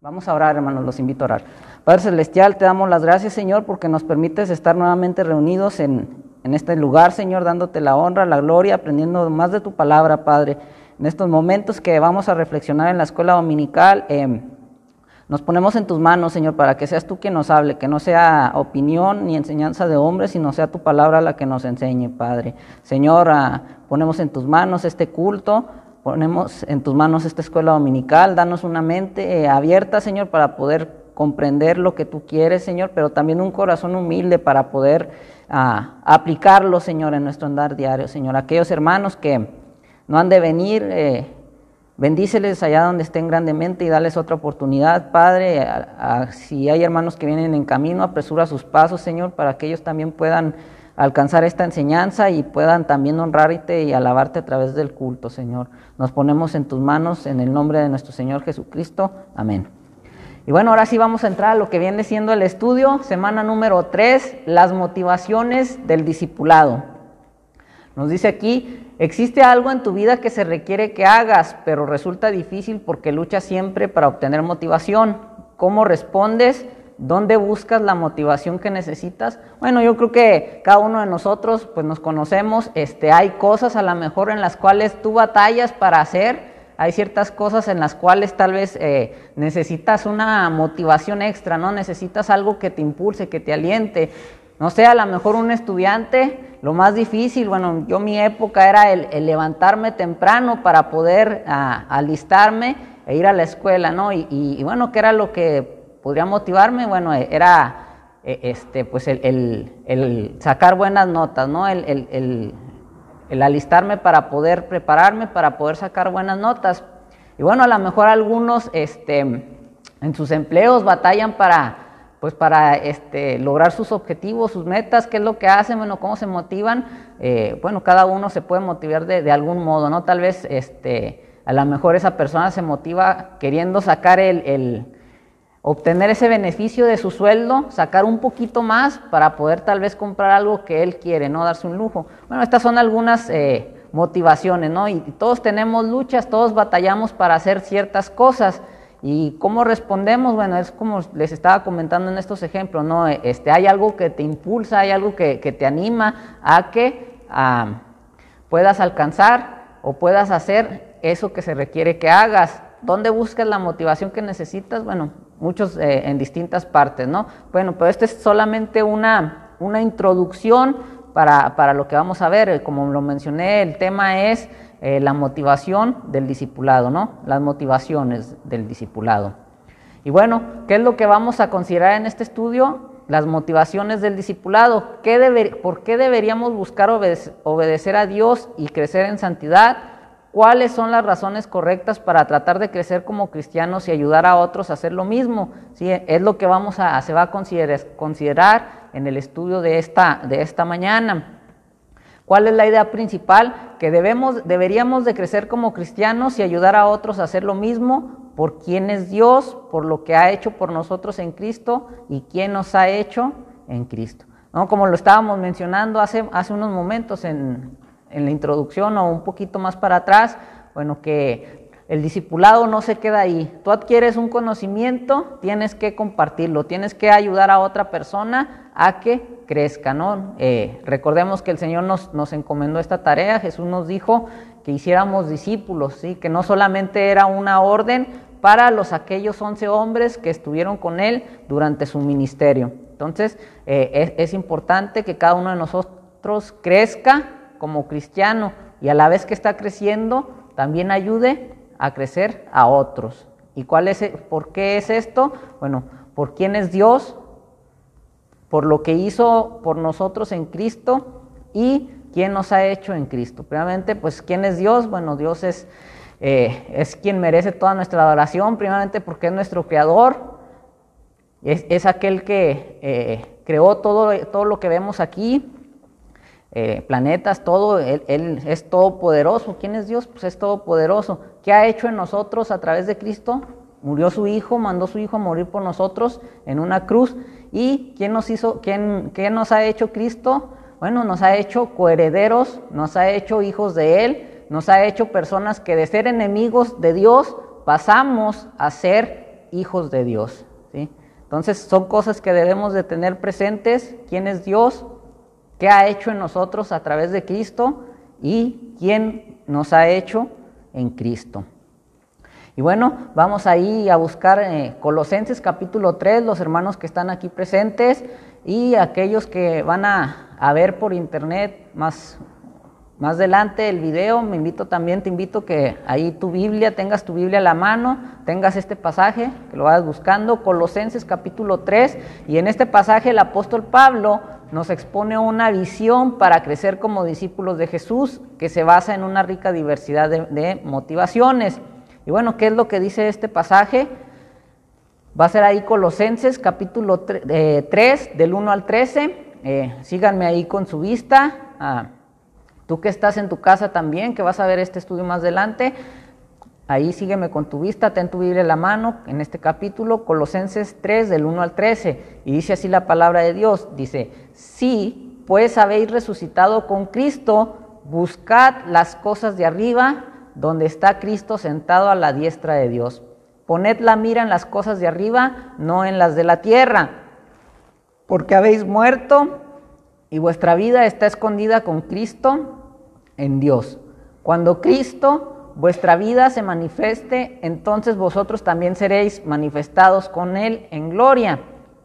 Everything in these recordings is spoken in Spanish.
Vamos a orar, hermanos, los invito a orar. Padre Celestial, te damos las gracias, Señor, porque nos permites estar nuevamente reunidos en este lugar, Señor, dándote la honra, la gloria, aprendiendo más de tu palabra, Padre. En estos momentos que vamos a reflexionar en la escuela dominical, nos ponemos en tus manos, Señor, para que seas tú quien nos hable, que no sea opinión ni enseñanza de hombres, sino sea tu palabra la que nos enseñe, Padre. Señor, ponemos en tus manos este culto, ponemos en tus manos esta escuela dominical, danos una mente abierta, Señor, para poder comprender lo que tú quieres, Señor, pero también un corazón humilde para poder aplicarlo, Señor, en nuestro andar diario, Señor. Aquellos hermanos que no han de venir, bendíceles allá donde estén grandemente y dales otra oportunidad, Padre. Si hay hermanos que vienen en camino, apresura sus pasos, Señor, para que ellos también puedan alcanzar esta enseñanza y puedan también honrarte y alabarte a través del culto, Señor. Nos ponemos en tus manos en el nombre de nuestro Señor Jesucristo. Amén. Y bueno, ahora sí vamos a entrar a lo que viene siendo el estudio, semana número 3, las motivaciones del discipulado. Nos dice aquí, existe algo en tu vida que se requiere que hagas, pero resulta difícil porque luchas siempre para obtener motivación. ¿Cómo respondes? ¿Dónde buscas la motivación que necesitas? Bueno, yo creo que cada uno de nosotros pues nos conocemos, hay cosas a lo mejor en las cuales tú batallas para hacer, hay ciertas cosas en las cuales tal vez necesitas una motivación extra, ¿no? Necesitas algo que te impulse, que te aliente. No sé, a lo mejor un estudiante, lo más difícil, bueno, yo mi época era el levantarme temprano para poder alistarme e ir a la escuela, ¿no? Y bueno, ¿qué era lo que podría motivarme? Bueno, era pues el sacar buenas notas, ¿no? El alistarme para poder prepararme, para poder sacar buenas notas. Y bueno, a lo mejor algunos en sus empleos batallan para lograr sus objetivos, sus metas. ¿Qué es lo que hacen? Bueno, ¿cómo se motivan? Bueno, cada uno se puede motivar de algún modo, ¿no? Tal vez a lo mejor esa persona se motiva queriendo sacar obtener ese beneficio de su sueldo, sacar un poquito más para poder tal vez comprar algo que él quiere, ¿no? Darse un lujo. Bueno, estas son algunas motivaciones, ¿no? Y todos tenemos luchas, todos batallamos para hacer ciertas cosas. ¿Y cómo respondemos? Bueno, es como les estaba comentando en estos ejemplos, ¿no? Hay algo que te impulsa, hay algo que te anima a que puedas alcanzar o puedas hacer eso que se requiere que hagas. ¿Dónde buscas la motivación que necesitas? Bueno, muchos en distintas partes, ¿no? Bueno, pero esto es solamente una introducción para lo que vamos a ver. Como lo mencioné, el tema es la motivación del discipulado, ¿no? Las motivaciones del discipulado. Y bueno, ¿qué es lo que vamos a considerar en este estudio? Las motivaciones del discipulado. ¿Por qué deberíamos buscar obedecer a Dios y crecer en santidad? ¿Cuáles son las razones correctas para tratar de crecer como cristianos y ayudar a otros a hacer lo mismo? ¿Sí? Es lo que se va a considerar en el estudio de esta mañana. ¿Cuál es la idea principal? Que deberíamos de crecer como cristianos y ayudar a otros a hacer lo mismo por quién es Dios, por lo que ha hecho por nosotros en Cristo y quién nos ha hecho en Cristo, ¿no? Como lo estábamos mencionando hace unos momentos en la introducción o un poquito más para atrás, bueno, que el discipulado no se queda ahí. Tú adquieres un conocimiento, tienes que compartirlo, tienes que ayudar a otra persona a que crezca, ¿no? Recordemos que el Señor nos encomendó esta tarea. Jesús nos dijo que hiciéramos discípulos, ¿sí? Que no solamente era una orden para aquellos 11 hombres que estuvieron con Él durante su ministerio. Entonces, es importante que cada uno de nosotros crezca como cristiano y a la vez que está creciendo también ayude a crecer a otros. ¿Y por qué es esto? Bueno, por quién es Dios, por lo que hizo por nosotros en Cristo y quién nos ha hecho en Cristo. Primeramente, pues, ¿quién es Dios? Bueno, Dios es quien merece toda nuestra adoración, primeramente porque es nuestro creador, es aquel que creó todo lo que vemos aquí, planetas, todo. Él es todopoderoso. ¿Quién es Dios? Pues es todopoderoso. ¿Qué ha hecho en nosotros a través de Cristo? Murió su Hijo, mandó su Hijo a morir por nosotros en una cruz. ¿Y quién nos ha hecho Cristo? Bueno, nos ha hecho coherederos, nos ha hecho hijos de Él, nos ha hecho personas que de ser enemigos de Dios pasamos a ser hijos de Dios, ¿sí? Entonces son cosas que debemos de tener presentes: quién es Dios, qué ha hecho en nosotros a través de Cristo y quién nos ha hecho en Cristo. Y bueno, vamos ahí a buscar Colosenses capítulo 3, los hermanos que están aquí presentes y aquellos que van a ver por internet más adelante el video. Te invito que ahí tengas tu Biblia a la mano, tengas este pasaje, que lo vayas buscando, Colosenses capítulo 3, y en este pasaje el apóstol Pablo nos expone una visión para crecer como discípulos de Jesús, que se basa en una rica diversidad de motivaciones. Y bueno, ¿qué es lo que dice este pasaje? Va a ser ahí Colosenses capítulo 3, del 1 al 13. Síganme ahí con su vista. Tú que estás en tu casa también, que vas a ver este estudio más adelante, ahí sígueme con tu vista, ten tu Biblia en la mano en este capítulo, Colosenses 3, del 1 al 13. Y dice así la palabra de Dios, dice: sí, pues habéis resucitado con Cristo, buscad las cosas de arriba, donde está Cristo sentado a la diestra de Dios. Poned la mira en las cosas de arriba, no en las de la tierra, porque habéis muerto y vuestra vida está escondida con Cristo en Dios. Cuando Cristo, vuestra vida, se manifieste, entonces vosotros también seréis manifestados con Él en gloria.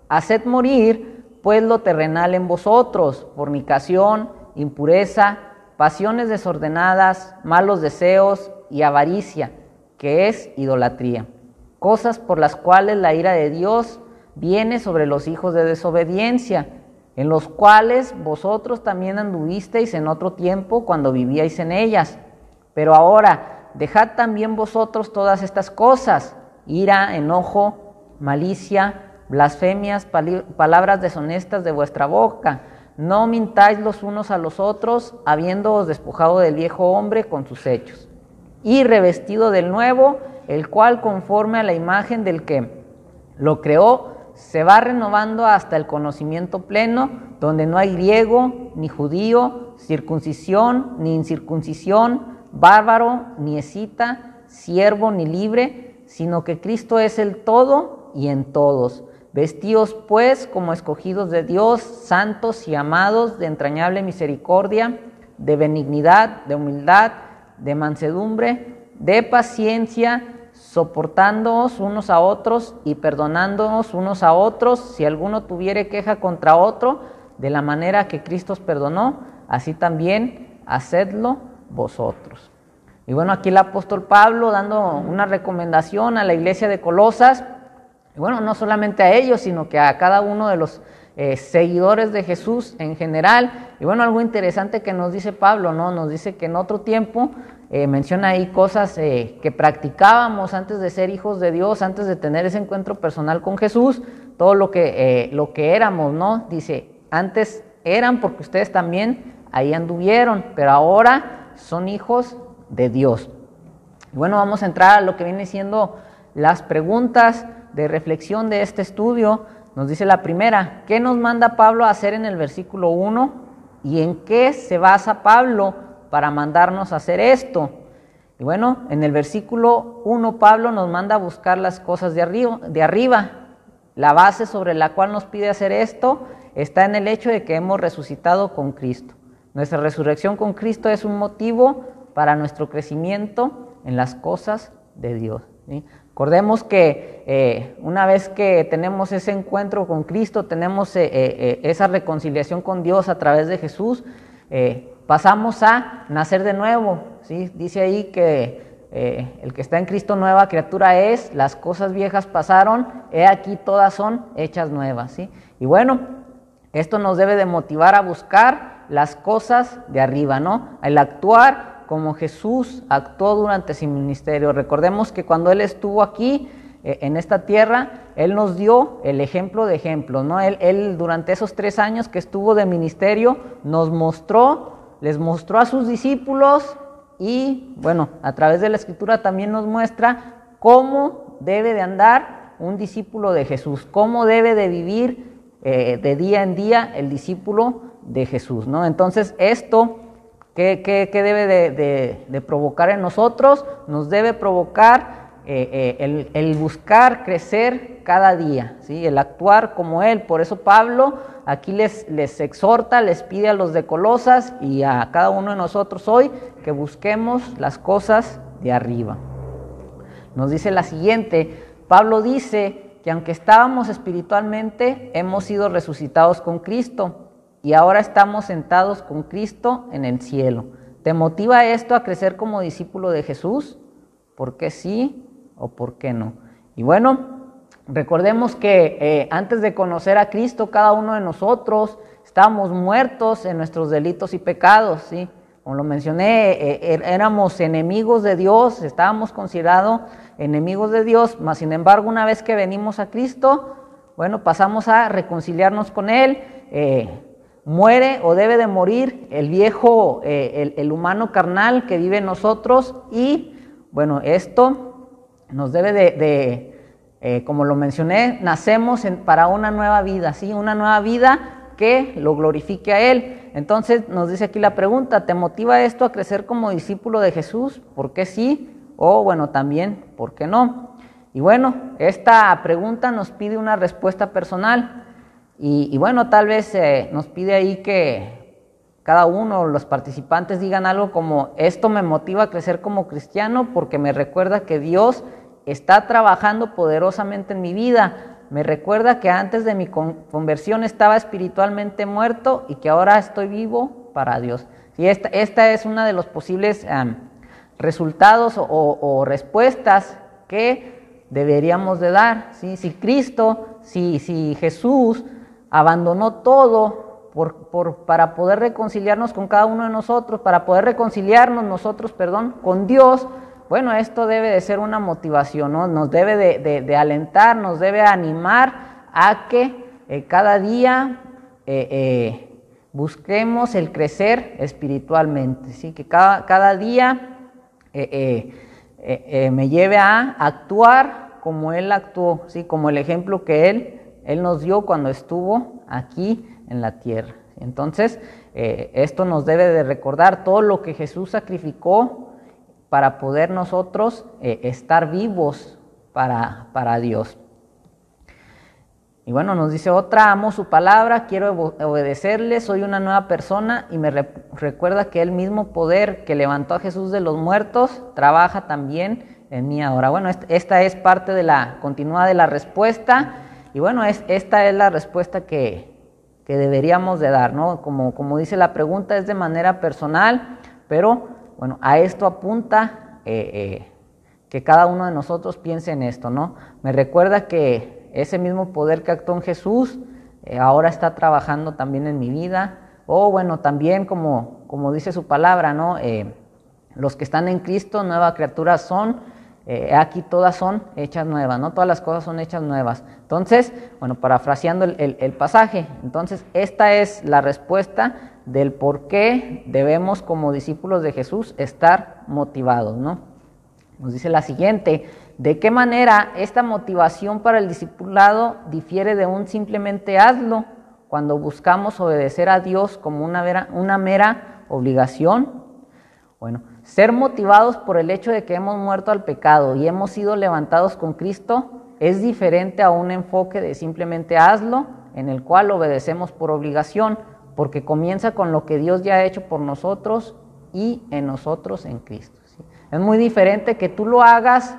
Haced morir, pues, lo terrenal en vosotros: fornicación, impureza, pasiones desordenadas, malos deseos y avaricia, que es idolatría, cosas por las cuales la ira de Dios viene sobre los hijos de desobediencia, en los cuales vosotros también anduvisteis en otro tiempo cuando vivíais en ellas. Pero ahora dejad también vosotros todas estas cosas: ira, enojo, malicia, blasfemias, palabras deshonestas de vuestra boca. No mintáis los unos a los otros, habiéndoos despojado del viejo hombre con sus hechos, y revestido del nuevo, el cual, conforme a la imagen del que lo creó, se va renovando hasta el conocimiento pleno, donde no hay griego ni judío, circuncisión ni incircuncisión, bárbaro ni escita, siervo ni libre, sino que Cristo es el todo y en todos. Vestíos pues como escogidos de Dios, santos y amados, de entrañable misericordia, de benignidad, de humildad, de mansedumbre, de paciencia, soportándoos unos a otros y perdonándonos unos a otros, si alguno tuviere queja contra otro, de la manera que Cristo os perdonó, así también hacedlo vosotros. Y bueno, aquí el apóstol Pablo dando una recomendación a la iglesia de Colosas, y bueno, no solamente a ellos, sino que a cada uno de los seguidores de Jesús en general. Y bueno, algo interesante que nos dice Pablo, ¿no? Nos dice que en otro tiempo, menciona ahí cosas que practicábamos antes de ser hijos de Dios, antes de tener ese encuentro personal con Jesús, todo lo que éramos, ¿no? Dice, antes eran porque ustedes también ahí anduvieron, pero ahora son hijos de Dios. Y bueno, vamos a entrar a lo que viene siendo las preguntas de reflexión de este estudio. Nos dice la primera: ¿qué nos manda Pablo a hacer en el versículo 1? ¿Y en qué se basa Pablo para mandarnos a hacer esto? Y bueno, en el versículo 1 Pablo nos manda a buscar las cosas de arriba. La base sobre la cual nos pide hacer esto está en el hecho de que hemos resucitado con Cristo. Nuestra resurrección con Cristo es un motivo para nuestro crecimiento en las cosas de Dios, ¿sí? Recordemos que una vez que tenemos ese encuentro con Cristo, tenemos esa reconciliación con Dios a través de Jesús, pasamos a nacer de nuevo, ¿sí? Dice ahí que el que está en Cristo nueva criatura es, las cosas viejas pasaron, he aquí todas son hechas nuevas, ¿sí? Y bueno, esto nos debe de motivar a buscar las cosas de arriba, ¿no? El actuar como Jesús actuó durante su ministerio. Recordemos que cuando Él estuvo aquí, en esta tierra, Él nos dio el ejemplo de ejemplos, ¿no? Él durante esos 3 años que estuvo de ministerio, les mostró a sus discípulos y, bueno, a través de la Escritura también nos muestra cómo debe de andar un discípulo de Jesús, cómo debe de vivir de día en día el discípulo de Jesús, ¿no? Entonces, esto ¿qué debe de provocar en nosotros? Nos debe provocar el buscar crecer cada día, ¿sí? El actuar como Él. Por eso Pablo aquí les exhorta, les pide a los de Colosas y a cada uno de nosotros hoy que busquemos las cosas de arriba. Nos dice la siguiente, Pablo dice que aunque estábamos espiritualmente, hemos sido resucitados con Cristo y ahora estamos sentados con Cristo en el cielo. ¿Te motiva esto a crecer como discípulo de Jesús? ¿Por qué sí o por qué no? Y bueno, recordemos que antes de conocer a Cristo, cada uno de nosotros estábamos muertos en nuestros delitos y pecados, ¿sí? Como lo mencioné, éramos enemigos de Dios, estábamos considerados enemigos de Dios, mas sin embargo, una vez que venimos a Cristo, bueno, pasamos a reconciliarnos con Él, muere o debe de morir el viejo, el humano carnal que vive en nosotros y, bueno, esto nos debe como lo mencioné, nacemos para una nueva vida, ¿sí? Una nueva vida que lo glorifique a Él. Entonces nos dice aquí la pregunta, ¿te motiva esto a crecer como discípulo de Jesús? ¿Por qué sí? O bueno, también, ¿por qué no? Y bueno, esta pregunta nos pide una respuesta personal y bueno, tal vez nos pide ahí que cada uno, los participantes digan algo como, esto me motiva a crecer como cristiano porque me recuerda que Dios está trabajando poderosamente en mi vida. Me recuerda que antes de mi conversión estaba espiritualmente muerto y que ahora estoy vivo para Dios. Y esta es una de los posibles resultados o respuestas que deberíamos de dar, ¿sí? Si Cristo, si Jesús abandonó todo para poder reconciliarnos con cada uno de nosotros, para poder reconciliarnos nosotros, con Dios, bueno, esto debe de ser una motivación, ¿no? Nos debe de alentar, nos debe animar a que cada día busquemos el crecer espiritualmente, ¿sí? Que cada día me lleve a actuar como Él actuó, ¿sí? Como el ejemplo que Él nos dio cuando estuvo aquí en la tierra. Entonces, esto nos debe de recordar todo lo que Jesús sacrificó para poder nosotros estar vivos para Dios. Y bueno, nos dice otra, amo su palabra, quiero obedecerle, soy una nueva persona y me recuerda que el mismo poder que levantó a Jesús de los muertos trabaja también en mí ahora. Bueno, esta es parte de la continuidad de la respuesta y bueno, esta es la respuesta que deberíamos de dar, ¿no? Como dice la pregunta, es de manera personal, pero bueno, a esto apunta que cada uno de nosotros piense en esto, ¿no? Me recuerda que ese mismo poder que actuó en Jesús ahora está trabajando también en mi vida. O bueno, también como dice su palabra, ¿no? Los que están en Cristo, nueva criatura son, aquí todas son hechas nuevas, ¿no? Todas las cosas son hechas nuevas. Entonces, bueno, parafraseando el pasaje, entonces esta es la respuesta del por qué debemos como discípulos de Jesús estar motivados, ¿no? Nos dice la siguiente, ¿de qué manera esta motivación para el discipulado difiere de un simplemente hazlo cuando buscamos obedecer a Dios como una mera obligación? Bueno, ser motivados por el hecho de que hemos muerto al pecado y hemos sido levantados con Cristo es diferente a un enfoque de simplemente hazlo en el cual obedecemos por obligación, porque comienza con lo que Dios ya ha hecho por nosotros y en nosotros en Cristo, ¿sí? Es muy diferente que tú lo hagas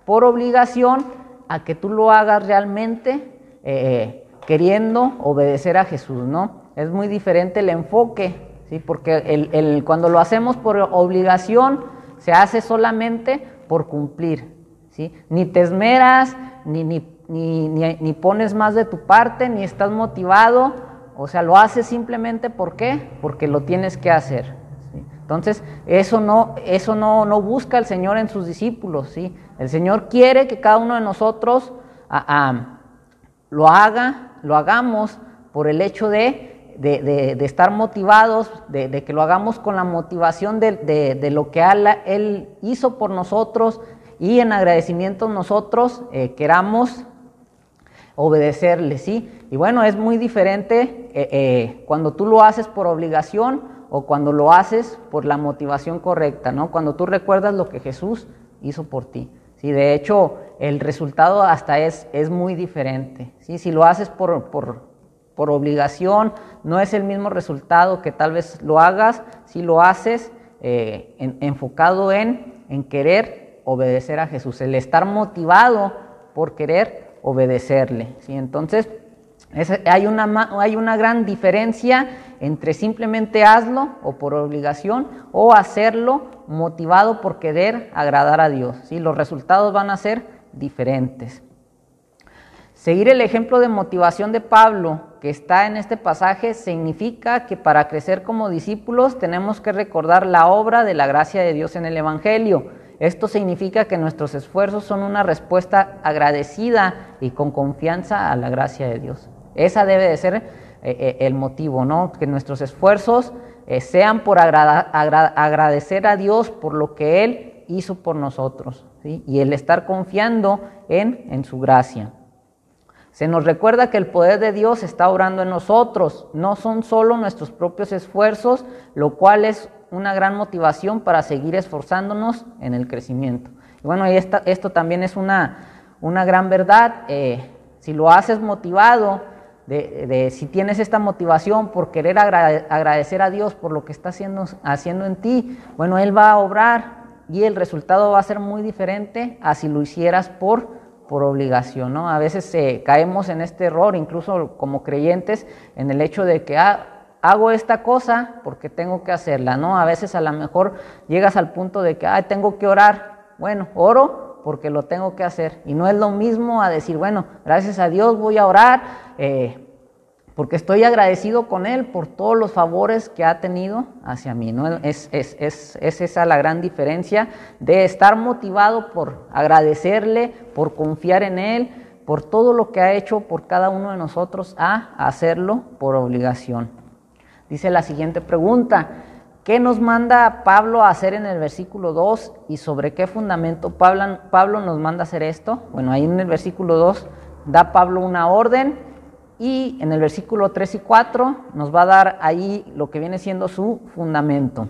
por obligación a que tú lo hagas realmente queriendo obedecer a Jesús, ¿no? Es muy diferente el enfoque, ¿sí? Porque cuando lo hacemos por obligación se hace solamente por cumplir, ¿sí? Ni te esmeras, ni pones más de tu parte, ni estás motivado. O sea, lo haces simplemente ¿por qué? Porque lo tienes que hacer, ¿sí? Entonces, eso no busca el Señor en sus discípulos, ¿sí? El Señor quiere que cada uno de nosotros lo hagamos por el hecho de estar motivados, de que lo hagamos con la motivación de lo que Él hizo por nosotros y en agradecimiento nosotros queramos obedecerle, ¿sí? Y bueno, es muy diferente cuando tú lo haces por obligación o cuando lo haces por la motivación correcta, ¿no? Cuando tú recuerdas lo que Jesús hizo por ti. Sí, de hecho, el resultado hasta es muy diferente. ¿Sí? Si lo haces por obligación, no es el mismo resultado que tal vez lo hagas si lo haces enfocado en querer obedecer a Jesús, el estar motivado por querer obedecerle. ¿Sí? Entonces, hay una gran diferencia entre simplemente hazlo o por obligación o hacerlo motivado por querer agradar a Dios. ¿Sí? Los resultados van a ser diferentes. Seguir el ejemplo de motivación de Pablo que está en este pasaje significa que para crecer como discípulos tenemos que recordar la obra de la gracia de Dios en el Evangelio. Esto significa que nuestros esfuerzos son una respuesta agradecida y con confianza a la gracia de Dios. Esa debe de ser el motivo, ¿no? Que nuestros esfuerzos sean por agradecer a Dios por lo que Él hizo por nosotros, ¿sí? Y el estar confiando en su gracia. Se nos recuerda que el poder de Dios está obrando en nosotros, no son solo nuestros propios esfuerzos, lo cual es una gran motivación para seguir esforzándonos en el crecimiento. Y bueno, esto también es una gran verdad. Si lo haces motivado, si tienes esta motivación por querer agradecer a Dios por lo que está haciendo en ti, bueno, Él va a obrar y el resultado va a ser muy diferente a si lo hicieras por obligación, ¿no? A veces caemos en este error, incluso como creyentes, en el hecho de que hago esta cosa porque tengo que hacerla, ¿no? A veces a lo mejor llegas al punto de que tengo que orar. Bueno, oro porque lo tengo que hacer. Y no es lo mismo a decir, bueno, gracias a Dios voy a orar porque estoy agradecido con Él por todos los favores que ha tenido hacia mí, ¿no? Es esa la gran diferencia de estar motivado por agradecerle, por confiar en Él, por todo lo que ha hecho por cada uno de nosotros, a hacerlo por obligación. Dice la siguiente pregunta: ¿qué nos manda Pablo a hacer en el versículo 2 y sobre qué fundamento Pablo nos manda a hacer esto? Bueno, ahí en el versículo 2 da Pablo una orden y en el versículo 3 y 4 nos va a dar ahí lo que viene siendo su fundamento.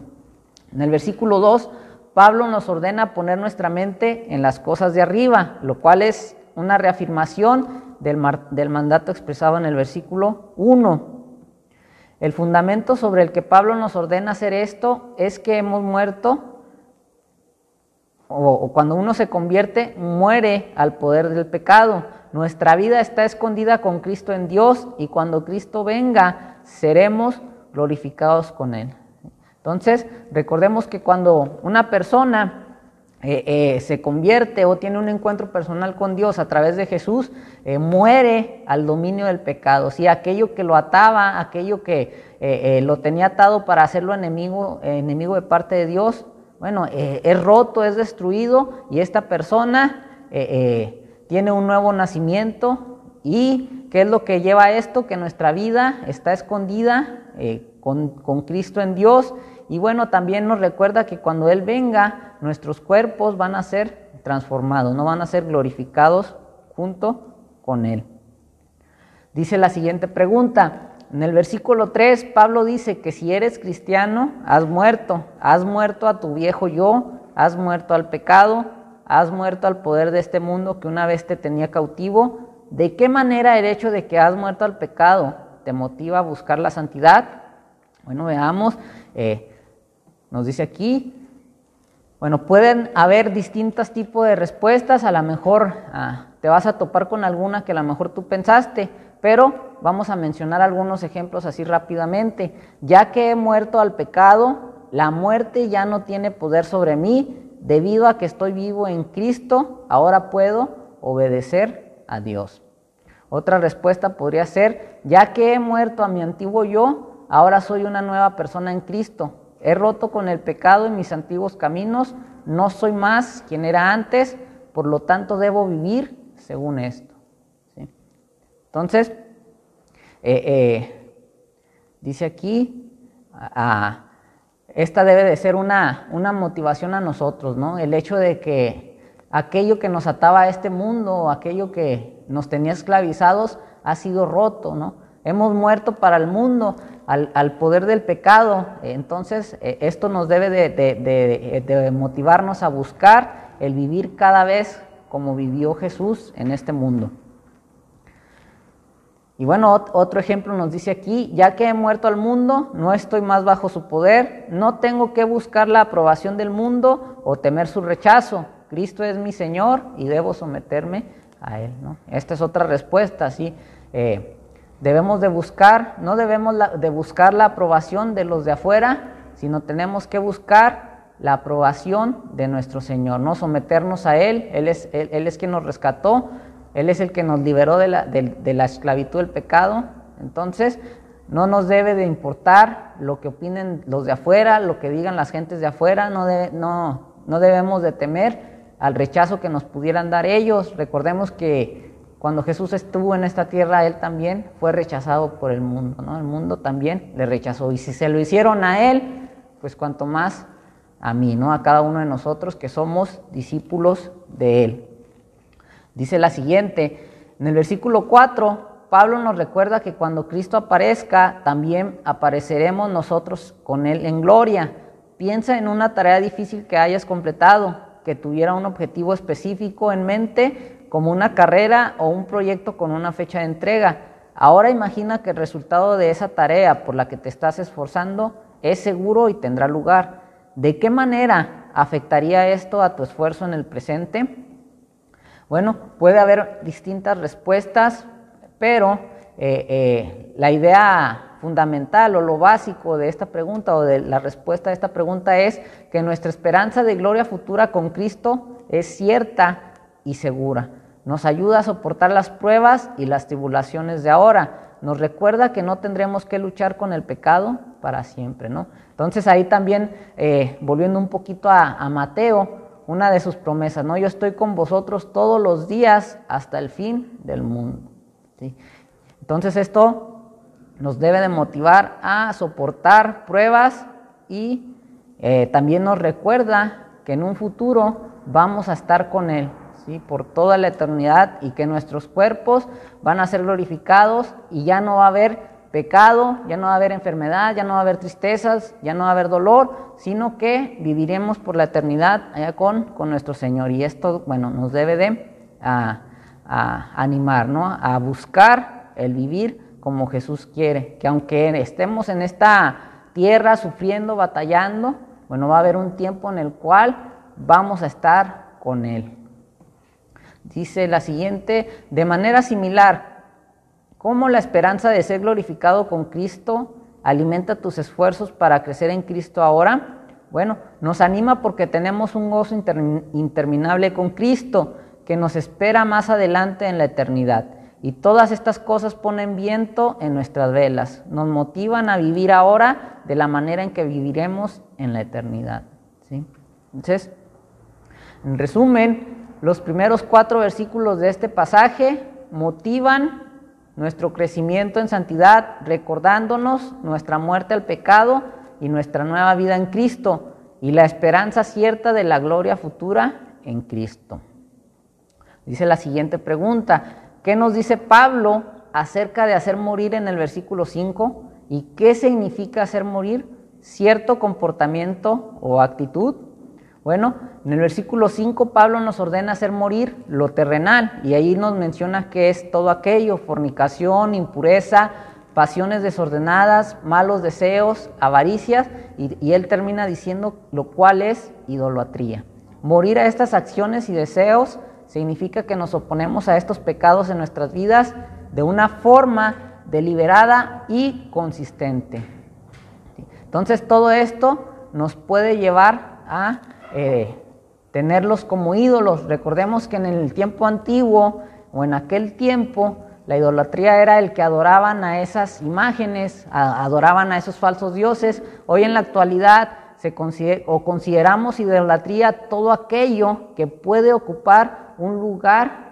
En el versículo 2, Pablo nos ordena poner nuestra mente en las cosas de arriba, lo cual es una reafirmación del mandato expresado en el versículo 1. El fundamento sobre el que Pablo nos ordena hacer esto es que hemos muerto, o cuando uno se convierte, muere al poder del pecado. Nuestra vida está escondida con Cristo en Dios y cuando Cristo venga, seremos glorificados con Él. Entonces, recordemos que cuando una persona se convierte o tiene un encuentro personal con Dios a través de Jesús, muere al dominio del pecado. ¿Sí? Aquello que lo ataba, aquello que lo tenía atado para hacerlo enemigo de parte de Dios, bueno, es roto, es destruido y esta persona tiene un nuevo nacimiento. ¿Y qué es lo que lleva a esto? Que nuestra vida está escondida con Cristo en Dios. Y bueno, también nos recuerda que cuando Él venga, nuestros cuerpos van a ser transformados, no van a ser glorificados junto con Él. Dice la siguiente pregunta. En el versículo 3, Pablo dice que si eres cristiano, has muerto a tu viejo yo, has muerto al pecado, has muerto al poder de este mundo que una vez te tenía cautivo. ¿De qué manera el hecho de que has muerto al pecado te motiva a buscar la santidad? Bueno, veamos. Nos dice aquí, bueno, pueden haber distintos tipos de respuestas, a lo mejor te vas a topar con alguna que a lo mejor tú pensaste, pero vamos a mencionar algunos ejemplos así rápidamente. Ya que he muerto al pecado, la muerte ya no tiene poder sobre mí, debido a que estoy vivo en Cristo, ahora puedo obedecer a Dios. Otra respuesta podría ser, ya que he muerto a mi antiguo yo, ahora soy una nueva persona en Cristo. He roto con el pecado en mis antiguos caminos, no soy más quien era antes, por lo tanto debo vivir según esto. ¿Sí? Entonces, dice aquí, esta debe de ser una motivación a nosotros, ¿no? El hecho de que aquello que nos ataba a este mundo, aquello que nos tenía esclavizados, ha sido roto, ¿no? Hemos muerto para el mundo, al poder del pecado. Entonces, esto nos debe de motivarnos a buscar el vivir cada vez como vivió Jesús en este mundo. Y bueno, otro ejemplo nos dice aquí: ya que he muerto al mundo, no estoy más bajo su poder, no tengo que buscar la aprobación del mundo o temer su rechazo. Cristo es mi Señor y debo someterme a Él, ¿no? Esta es otra respuesta, ¿sí? Debemos de buscar, no debemos de buscar la aprobación de los de afuera, sino tenemos que buscar la aprobación de nuestro Señor, ¿no? Someternos a Él. Él es quien nos rescató, Él es el que nos liberó de la esclavitud del pecado. Entonces, no nos debe de importar lo que opinen los de afuera, lo que digan las gentes de afuera. No debemos de temer al rechazo que nos pudieran dar ellos. Recordemos que cuando Jesús estuvo en esta tierra, Él también fue rechazado por el mundo, ¿no? El mundo también le rechazó. Y si se lo hicieron a Él, pues cuanto más a mí, ¿no? A cada uno de nosotros que somos discípulos de Él. Dice la siguiente, en el versículo 4, Pablo nos recuerda que cuando Cristo aparezca, también apareceremos nosotros con Él en gloria. Piensa en una tarea difícil que hayas completado, que tuviera un objetivo específico en mente, como una carrera o un proyecto con una fecha de entrega. Ahora imagina que el resultado de esa tarea por la que te estás esforzando es seguro y tendrá lugar. ¿De qué manera afectaría esto a tu esfuerzo en el presente? Bueno, puede haber distintas respuestas, pero la idea fundamental o lo básico de esta pregunta o de la respuesta a esta pregunta es que nuestra esperanza de gloria futura con Cristo es cierta y segura. Nos ayuda a soportar las pruebas y las tribulaciones de ahora. Nos recuerda que no tendremos que luchar con el pecado para siempre, ¿no? Entonces ahí también, volviendo un poquito a Mateo, una de sus promesas, ¿no? Yo estoy con vosotros todos los días hasta el fin del mundo, ¿sí? Entonces esto nos debe de motivar a soportar pruebas y también nos recuerda que en un futuro vamos a estar con Él, ¿sí? Por toda la eternidad, y que nuestros cuerpos van a ser glorificados y ya no va a haber pecado, ya no va a haber enfermedad, ya no va a haber tristezas, ya no va a haber dolor, sino que viviremos por la eternidad allá con nuestro Señor. Y esto, bueno, nos debe de animar, ¿no? A buscar el vivir como Jesús quiere, que aunque estemos en esta tierra sufriendo, batallando, bueno, va a haber un tiempo en el cual vamos a estar con Él. Dice la siguiente: de manera similar, ¿cómo la esperanza de ser glorificado con Cristo alimenta tus esfuerzos para crecer en Cristo ahora? Bueno, nos anima porque tenemos un gozo interminable con Cristo que nos espera más adelante en la eternidad. Y todas estas cosas ponen viento en nuestras velas, nos motivan a vivir ahora de la manera en que viviremos en la eternidad, ¿sí? Entonces, en resumen, los primeros 4 versículos de este pasaje motivan nuestro crecimiento en santidad, recordándonos nuestra muerte al pecado y nuestra nueva vida en Cristo, y la esperanza cierta de la gloria futura en Cristo. Dice la siguiente pregunta: ¿qué nos dice Pablo acerca de hacer morir en el versículo 5? ¿Y qué significa hacer morir? ¿Cierto comportamiento o actitud? Bueno, en el versículo 5 Pablo nos ordena hacer morir lo terrenal, y ahí nos menciona que es todo aquello: fornicación, impureza, pasiones desordenadas, malos deseos, avaricias, y él termina diciendo lo cual es idolatría. Morir a estas acciones y deseos significa que nos oponemos a estos pecados en nuestras vidas de una forma deliberada y consistente. Entonces todo esto nos puede llevar a tenerlos como ídolos. Recordemos que en el tiempo antiguo o en aquel tiempo la idolatría era el que adoraban a esas imágenes, adoraban a esos falsos dioses. Hoy en la actualidad consideramos idolatría todo aquello que puede ocupar un lugar,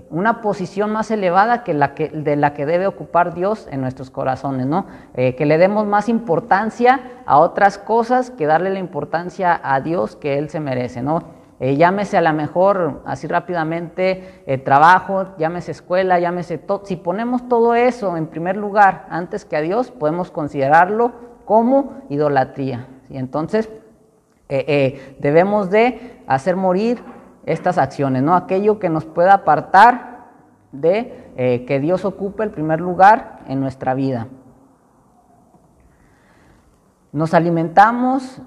una posición más elevada que de la que debe ocupar Dios en nuestros corazones, ¿no? Que le demos más importancia a otras cosas que darle la importancia a Dios que Él se merece, ¿no? Llámese a lo mejor, así rápidamente, trabajo, llámese escuela, llámese todo. Si ponemos todo eso en primer lugar antes que a Dios, podemos considerarlo como idolatría. Y entonces debemos de hacer morir estas acciones, ¿no? Aquello que nos pueda apartar de que Dios ocupe el primer lugar en nuestra vida. No los alimentamos,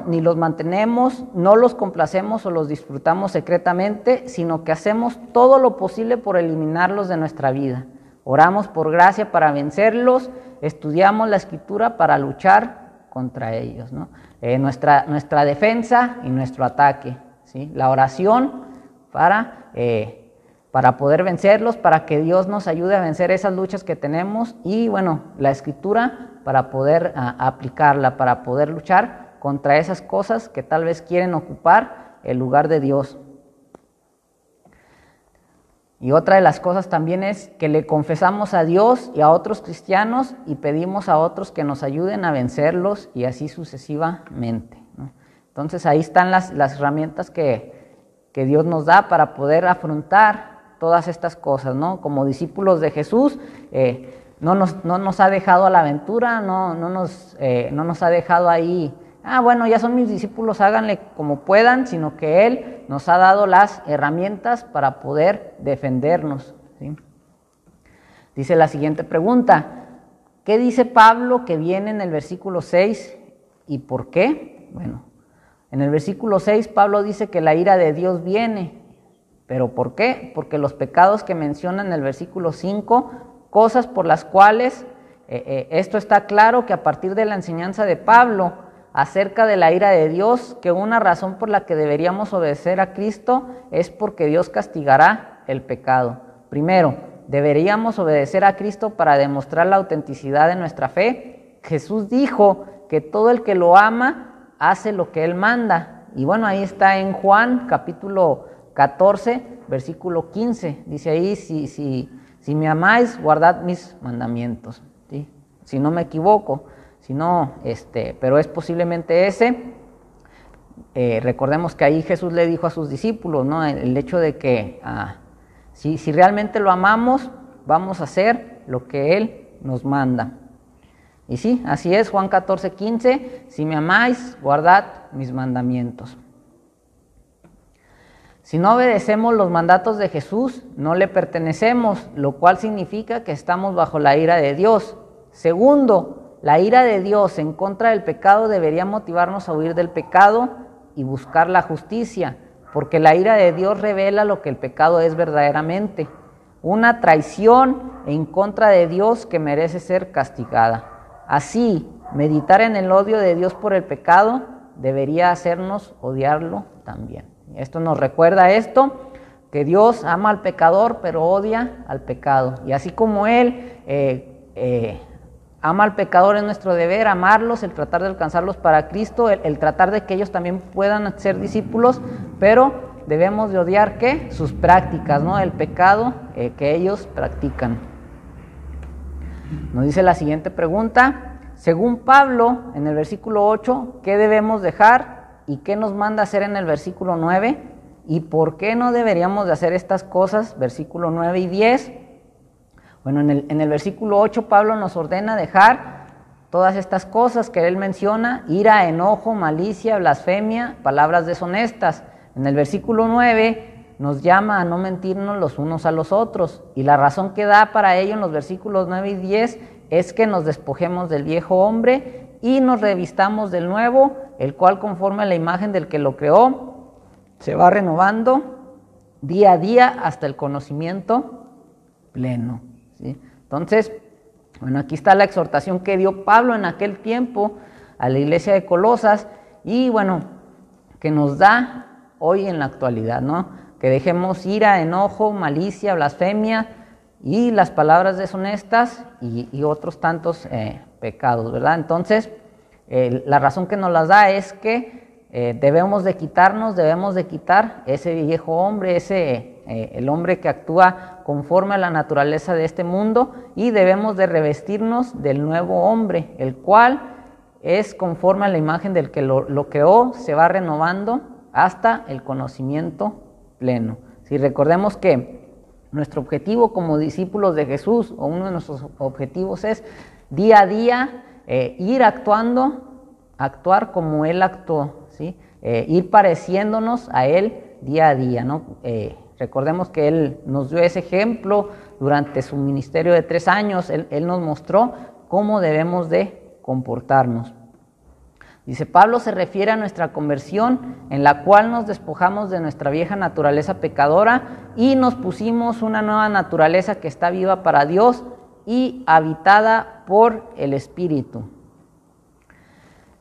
ni los mantenemos, no los complacemos o los disfrutamos secretamente, sino que hacemos todo lo posible por eliminarlos de nuestra vida. Oramos por gracia para vencerlos, estudiamos la Escritura para luchar contra ellos, ¿no? Nuestra defensa y nuestro ataque, ¿sí? La oración para poder vencerlos, para que Dios nos ayude a vencer esas luchas que tenemos, y bueno, la Escritura para poder aplicarla, para poder luchar contra esas cosas que tal vez quieren ocupar el lugar de Dios. Y otra de las cosas también es que le confesamos a Dios y a otros cristianos y pedimos a otros que nos ayuden a vencerlos, y así sucesivamente, ¿no? Entonces ahí están las herramientas que Dios nos da para poder afrontar todas estas cosas, ¿no? Como discípulos de Jesús, no nos ha dejado a la aventura, no nos ha dejado ahí, bueno, ya son mis discípulos, háganle como puedan, sino que Él nos ha dado las herramientas para poder defendernos, ¿sí? Dice la siguiente pregunta: ¿qué dice Pablo que viene en el versículo 6 y por qué? Bueno, en el versículo 6 Pablo dice que la ira de Dios viene, ¿pero por qué? Porque los pecados que menciona en el versículo 5, cosas por las cuales, esto está claro que a partir de la enseñanza de Pablo acerca de la ira de Dios, que una razón por la que deberíamos obedecer a Cristo es porque Dios castigará el pecado. Primero, deberíamos obedecer a Cristo para demostrar la autenticidad de nuestra fe. Jesús dijo que todo el que lo ama hace lo que Él manda. Y bueno, ahí está en Juan capítulo 14, versículo 15. Dice ahí, si me amáis, guardad mis mandamientos, ¿sí? Si no me equivoco. Si no, pero es posiblemente ese. Recordemos que ahí Jesús le dijo a sus discípulos, ¿no? El hecho de que si realmente lo amamos, vamos a hacer lo que Él nos manda. Y sí, así es, Juan 14, 15, si me amáis, guardad mis mandamientos. Si no obedecemos los mandatos de Jesús, no le pertenecemos, lo cual significa que estamos bajo la ira de Dios. Segundo, la ira de Dios en contra del pecado debería motivarnos a huir del pecado y buscar la justicia, porque la ira de Dios revela lo que el pecado es verdaderamente, una traición en contra de Dios que merece ser castigada. Así, meditar en el odio de Dios por el pecado debería hacernos odiarlo también. Esto nos recuerda que Dios ama al pecador, pero odia al pecado. Y así como Él ama al pecador, es nuestro deber amarlos, el tratar de alcanzarlos para Cristo, el tratar de que ellos también puedan ser discípulos, pero debemos de odiar, ¿qué? Sus prácticas, ¿no? El pecado que ellos practican. Nos dice la siguiente pregunta: según Pablo, en el versículo 8, ¿qué debemos dejar y qué nos manda hacer en el versículo 9? ¿Y por qué no deberíamos de hacer estas cosas? Versículo 9 y 10. Bueno, en el versículo 8 Pablo nos ordena dejar todas estas cosas que él menciona: ira, enojo, malicia, blasfemia, palabras deshonestas. En el versículo 9 nos llama a no mentirnos los unos a los otros, y la razón que da para ello en los versículos 9 y 10 es que nos despojemos del viejo hombre y nos revistamos del nuevo, el cual conforme a la imagen del que lo creó se va renovando día a día hasta el conocimiento pleno, ¿sí? Entonces, bueno, aquí está la exhortación que dio Pablo en aquel tiempo a la iglesia de Colosas, y bueno, que nos da hoy en la actualidad, ¿no? Que dejemos ira, enojo, malicia, blasfemia y las palabras deshonestas y otros tantos pecados, ¿verdad? Entonces, la razón que nos las da es que debemos de quitar ese viejo hombre, el hombre que actúa conforme a la naturaleza de este mundo, y debemos de revestirnos del nuevo hombre, el cual es conforme a la imagen del que lo creó, se va renovando hasta el conocimiento pleno. Si recordemos que nuestro objetivo como discípulos de Jesús, o uno de nuestros objetivos, es día a día ir actuando actuar como Él actuó, ¿sí? Ir pareciéndonos a Él día a día, ¿no? Recordemos que Él nos dio ese ejemplo durante su ministerio de 3 años, Él nos mostró cómo debemos de comportarnos. Dice, Pablo se refiere a nuestra conversión, en la cual nos despojamos de nuestra vieja naturaleza pecadora y nos pusimos una nueva naturaleza que está viva para Dios y habitada por el Espíritu.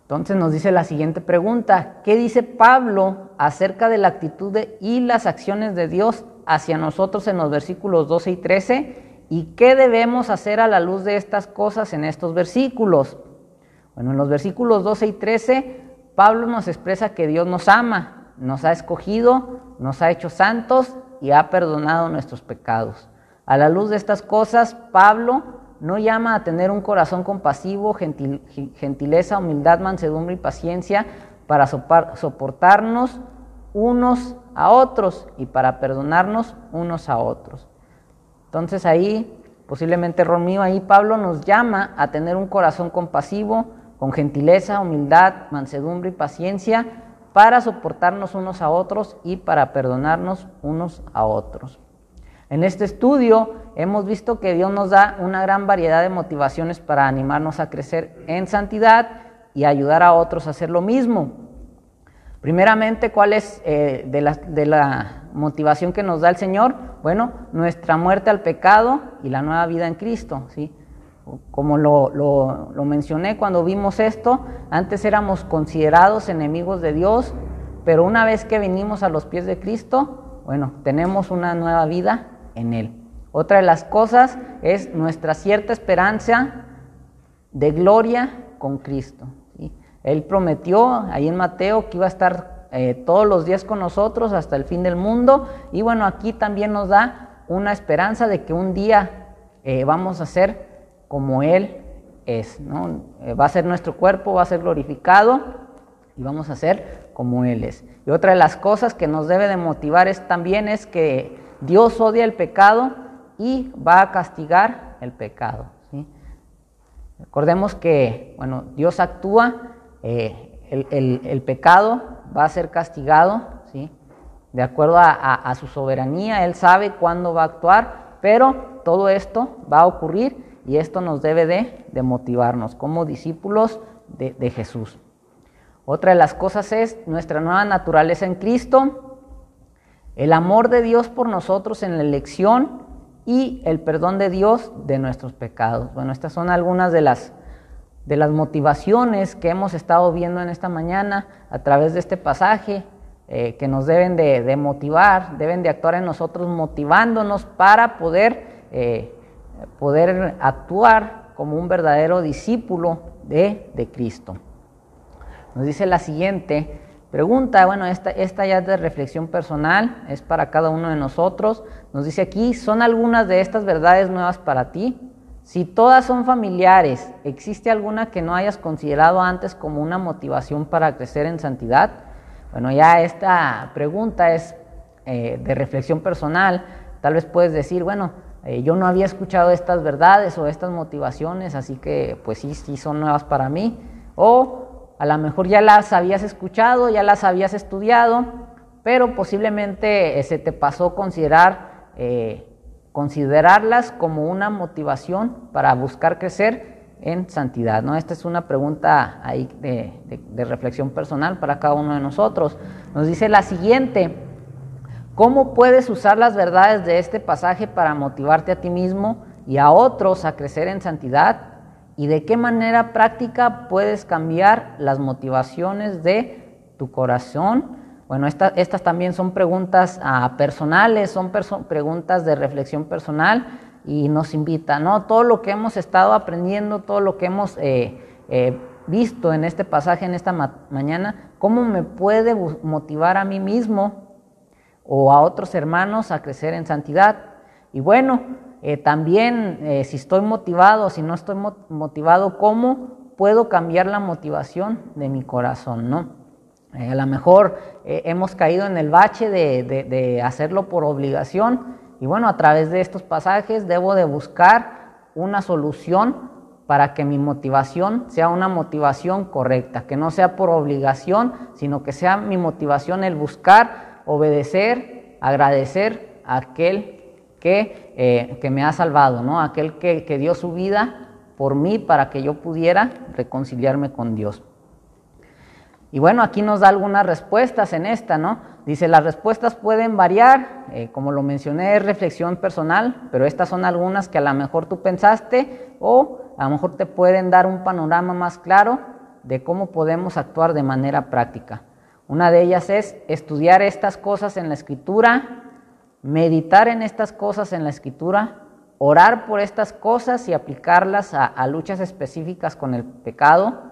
Entonces nos dice la siguiente pregunta, ¿qué dice Pablo acerca de la actitud y las acciones de Dios hacia nosotros en los versículos 12 y 13? ¿Y qué debemos hacer a la luz de estas cosas en estos versículos? Bueno, en los versículos 12 y 13, Pablo nos expresa que Dios nos ama, nos ha escogido, nos ha hecho santos y ha perdonado nuestros pecados. A la luz de estas cosas, Pablo no llama a tener un corazón compasivo, gentileza, humildad, mansedumbre y paciencia para soportarnos unos a otros y para perdonarnos unos a otros. Entonces ahí, posiblemente error mío, ahí Pablo nos llama a tener un corazón compasivo, con gentileza, humildad, mansedumbre y paciencia para soportarnos unos a otros y para perdonarnos unos a otros. En este estudio hemos visto que Dios nos da una gran variedad de motivaciones para animarnos a crecer en santidad y ayudar a otros a hacer lo mismo. Primeramente, ¿cuál es de la motivación que nos da el Señor? Bueno, nuestra muerte al pecado y la nueva vida en Cristo, ¿sí? Como lo mencioné cuando vimos esto, antes éramos considerados enemigos de Dios, pero una vez que venimos a los pies de Cristo, bueno, tenemos una nueva vida en Él. Otra de las cosas es nuestra cierta esperanza de gloria con Cristo, ¿sí? Él prometió ahí en Mateo que iba a estar todos los días con nosotros hasta el fin del mundo, y bueno, aquí también nos da una esperanza de que un día vamos a ser como Él es, ¿no? Va a ser nuestro cuerpo, va a ser glorificado y vamos a ser como Él es. Y otra de las cosas que nos debe de motivar también es que Dios odia el pecado y va a castigar el pecado, ¿sí? Recordemos que, bueno, Dios actúa, el pecado va a ser castigado, ¿sí? De acuerdo a su soberanía, Él sabe cuándo va a actuar, pero todo esto va a ocurrir. Y esto nos debe de motivarnos como discípulos de Jesús. Otra de las cosas es nuestra nueva naturaleza en Cristo, el amor de Dios por nosotros en la elección y el perdón de Dios de nuestros pecados. Bueno, estas son algunas de las motivaciones que hemos estado viendo en esta mañana a través de este pasaje, que nos deben de motivar, deben de actuar en nosotros motivándonos para poder actuar como un verdadero discípulo de Cristo. Nos dice la siguiente pregunta, bueno, esta ya es de reflexión personal, es para cada uno de nosotros. Nos dice aquí, ¿son algunas de estas verdades nuevas para ti? Si todas son familiares, ¿existe alguna que no hayas considerado antes como una motivación para crecer en santidad? Bueno, ya esta pregunta es de reflexión personal. Tal vez puedes decir, bueno, yo no había escuchado estas verdades o estas motivaciones, así que pues sí son nuevas para mí. O a lo mejor ya las habías escuchado, ya las habías estudiado, pero posiblemente se te pasó considerarlas como una motivación para buscar crecer en santidad, ¿no? Esta es una pregunta ahí de reflexión personal para cada uno de nosotros. Nos dice la siguiente: ¿cómo puedes usar las verdades de este pasaje para motivarte a ti mismo y a otros a crecer en santidad? ¿Y de qué manera práctica puedes cambiar las motivaciones de tu corazón? Bueno, estas también son preguntas personales, son preguntas de reflexión personal y nos invita, ¿no? Todo lo que hemos estado aprendiendo, todo lo que hemos visto en este pasaje, en esta mañana, ¿cómo me puede motivar a mí mismo o a otros hermanos a crecer en santidad? Y bueno, también si estoy motivado, si no estoy motivado, ¿cómo puedo cambiar la motivación de mi corazón, no? A lo mejor hemos caído en el bache de hacerlo por obligación, y bueno, a través de estos pasajes debo de buscar una solución para que mi motivación sea una motivación correcta, que no sea por obligación, sino que sea mi motivación el buscar, obedecer, agradecer a aquel que me ha salvado, ¿no? Aquel que dio su vida por mí para que yo pudiera reconciliarme con Dios. Y bueno, aquí nos da algunas respuestas en esta, ¿no? Dice, las respuestas pueden variar, como lo mencioné, es reflexión personal, pero estas son algunas que a lo mejor tú pensaste o a lo mejor te pueden dar un panorama más claro de cómo podemos actuar de manera práctica. Una de ellas es estudiar estas cosas en la Escritura, meditar en estas cosas en la Escritura, orar por estas cosas y aplicarlas a luchas específicas con el pecado,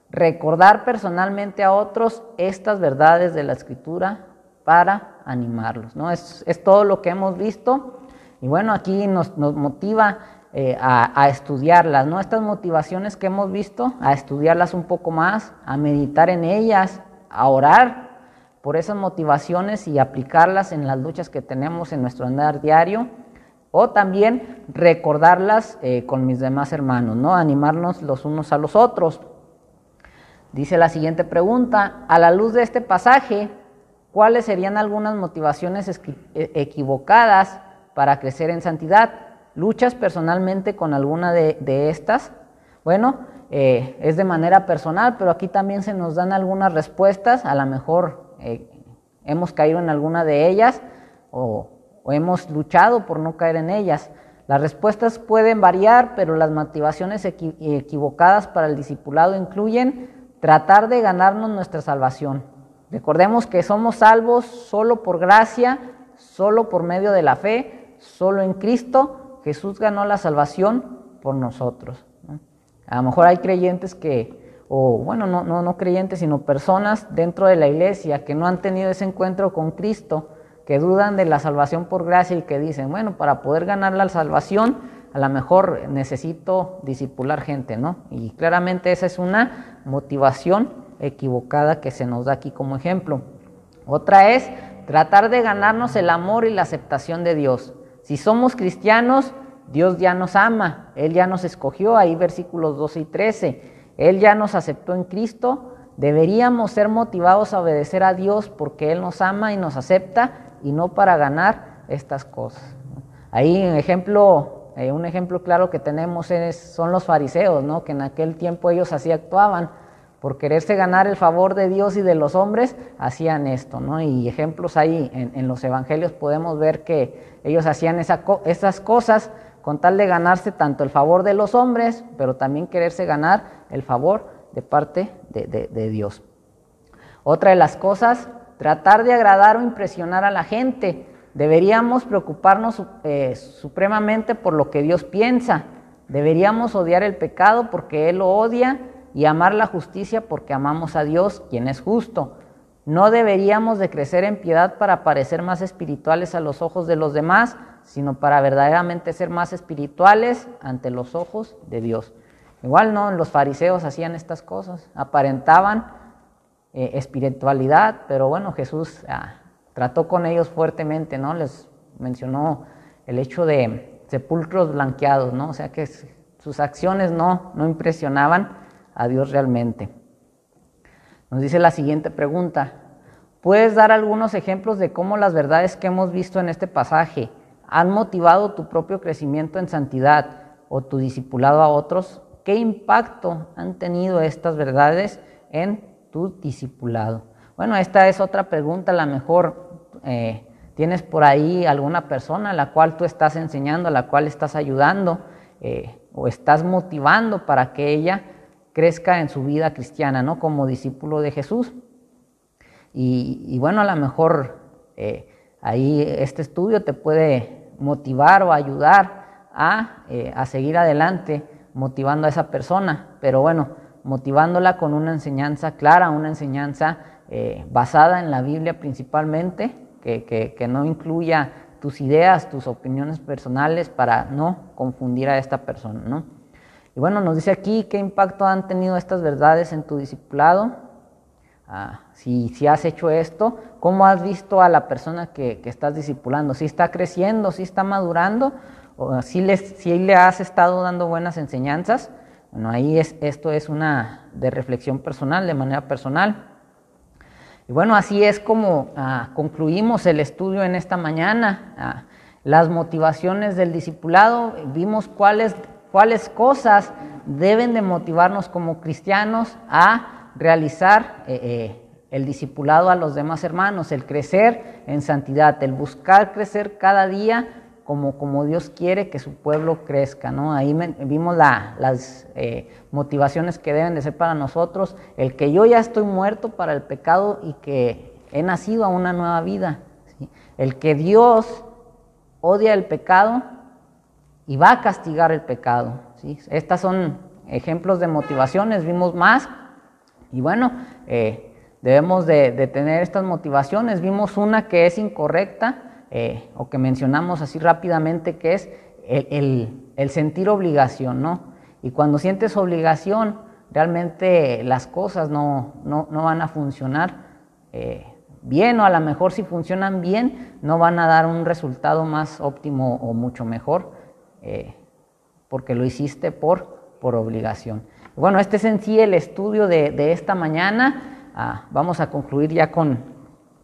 recordar personalmente a otros estas verdades de la Escritura para animarlos, ¿no? Es todo lo que hemos visto y bueno, aquí nos motiva a estudiarlas, ¿no? Estas motivaciones que hemos visto, a estudiarlas un poco más, a meditar en ellas, a orar por esas motivaciones y aplicarlas en las luchas que tenemos en nuestro andar diario, o también recordarlas con mis demás hermanos, ¿no? Animarnos los unos a los otros. Dice la siguiente pregunta, a la luz de este pasaje, ¿cuáles serían algunas motivaciones equivocadas para crecer en santidad? ¿Luchas personalmente con alguna de estas? Bueno, es de manera personal, pero aquí también se nos dan algunas respuestas, a lo mejor hemos caído en alguna de ellas o hemos luchado por no caer en ellas. Las respuestas pueden variar, pero las motivaciones equivocadas para el discipulado incluyen tratar de ganarnos nuestra salvación. Recordemos que somos salvos solo por gracia, solo por medio de la fe, solo en Cristo. Jesús ganó la salvación por nosotros, ¿no? A lo mejor hay creyentes no creyentes, sino personas dentro de la iglesia que no han tenido ese encuentro con Cristo, que dudan de la salvación por gracia y que dicen, bueno, para poder ganar la salvación, a lo mejor necesito discipular gente, ¿no? Y claramente esa es una motivación equivocada que se nos da aquí como ejemplo. Otra es tratar de ganarnos el amor y la aceptación de Dios. Si somos cristianos, Dios ya nos ama, Él ya nos escogió, ahí versículos 12 y 13, Él ya nos aceptó en Cristo, deberíamos ser motivados a obedecer a Dios porque Él nos ama y nos acepta y no para ganar estas cosas. Ahí un ejemplo claro que tenemos son los fariseos, ¿no? Que en aquel tiempo ellos así actuaban, por quererse ganar el favor de Dios y de los hombres, hacían esto, ¿no? Y ejemplos ahí en los evangelios podemos ver que ellos hacían esas cosas con tal de ganarse tanto el favor de los hombres, pero también quererse ganar el favor de parte de Dios. Otra de las cosas, tratar de agradar o impresionar a la gente. Deberíamos preocuparnos supremamente por lo que Dios piensa. Deberíamos odiar el pecado porque Él lo odia y amar la justicia porque amamos a Dios, quien es justo. No deberíamos de crecer en piedad para parecer más espirituales a los ojos de los demás, sino para verdaderamente ser más espirituales ante los ojos de Dios. Igual, ¿no? Los fariseos hacían estas cosas, aparentaban espiritualidad, pero bueno, Jesús trató con ellos fuertemente, ¿no? Les mencionó el hecho de sepulcros blanqueados, ¿no? O sea que sus acciones no impresionaban a Dios realmente. Nos dice la siguiente pregunta, ¿puedes dar algunos ejemplos de cómo las verdades que hemos visto en este pasaje han motivado tu propio crecimiento en santidad o tu discipulado a otros? ¿Qué impacto han tenido estas verdades en tu discipulado? Bueno, esta es otra pregunta, a lo mejor tienes por ahí alguna persona a la cual tú estás enseñando, a la cual estás ayudando o estás motivando para que ella crezca en su vida cristiana, ¿no? Como discípulo de Jesús. Y bueno, a lo mejor ahí este estudio te puede motivar o ayudar a seguir adelante, motivando a esa persona, pero bueno, motivándola con una enseñanza clara, una enseñanza basada en la Biblia principalmente, que no incluya tus ideas, tus opiniones personales para no confundir a esta persona, ¿no? Y bueno, nos dice aquí qué impacto han tenido estas verdades en tu discipulado. Si has hecho esto, ¿cómo has visto a la persona que estás discipulando? ¿Si está creciendo, si está madurando? ¿O si le has estado dando buenas enseñanzas? Bueno, ahí esto es una de reflexión personal, de manera personal. Y bueno, así es como concluimos el estudio en esta mañana. Las motivaciones del discipulado, vimos cuáles cosas deben de motivarnos como cristianos a realizar el discipulado a los demás hermanos, el crecer en santidad, el buscar crecer cada día como Dios quiere que su pueblo crezca, ¿no? Ahí vimos las motivaciones que deben de ser para nosotros, el que yo ya estoy muerto para el pecado y que he nacido a una nueva vida, ¿sí? El que Dios odia el pecado y va a castigar el pecado, ¿sí? Estas son ejemplos de motivaciones, vimos más, y bueno, debemos de tener estas motivaciones. Vimos una que es incorrecta, o que mencionamos así rápidamente, que es el sentir obligación, ¿no? Y cuando sientes obligación, realmente las cosas no van a funcionar bien, o a lo mejor si funcionan bien, no van a dar un resultado más óptimo o mucho mejor, porque lo hiciste por obligación. Bueno, este es en sí el estudio de esta mañana. Vamos a concluir ya con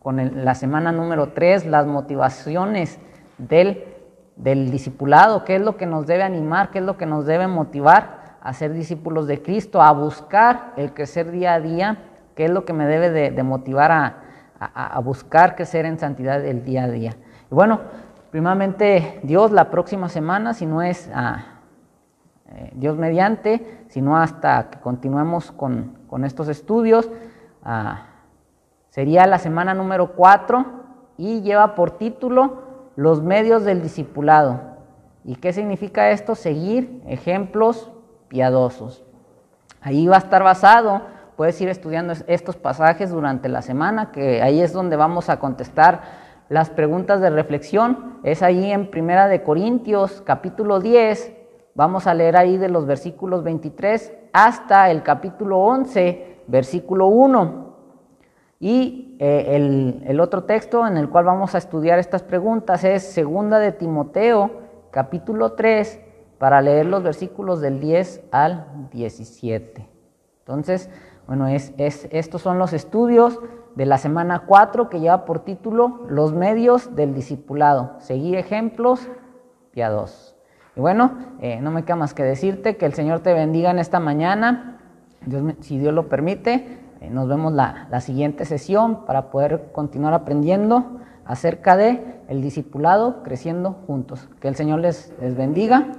la semana número 3, las motivaciones del discipulado, qué es lo que nos debe animar, qué es lo que nos debe motivar a ser discípulos de Cristo, a buscar el crecer día a día, qué es lo que me debe de motivar a buscar crecer en santidad el día a día. Y bueno, primeramente Dios, la próxima semana, si no es Dios mediante, si no hasta que continuemos con estos estudios, sería la semana número 4 y lleva por título Los medios del discipulado. ¿Y qué significa esto? Seguir ejemplos piadosos. Ahí va a estar basado, puedes ir estudiando estos pasajes durante la semana, que ahí es donde vamos a contestar las preguntas de reflexión. Es ahí en 1 Corintios capítulo 10, vamos a leer ahí de los versículos 23 hasta el capítulo 11, versículo 1. Y el otro texto en el cual vamos a estudiar estas preguntas es 2 de Timoteo, capítulo 3, para leer los versículos del 10 al 17. Entonces, bueno, estos son los estudios de la semana 4 que lleva por título Los medios del discipulado, seguir ejemplos piadosos. Y bueno, no me queda más que decirte que el Señor te bendiga en esta mañana, si Dios lo permite. Nos vemos la siguiente sesión para poder continuar aprendiendo acerca de el discipulado, creciendo juntos. Que el Señor les bendiga.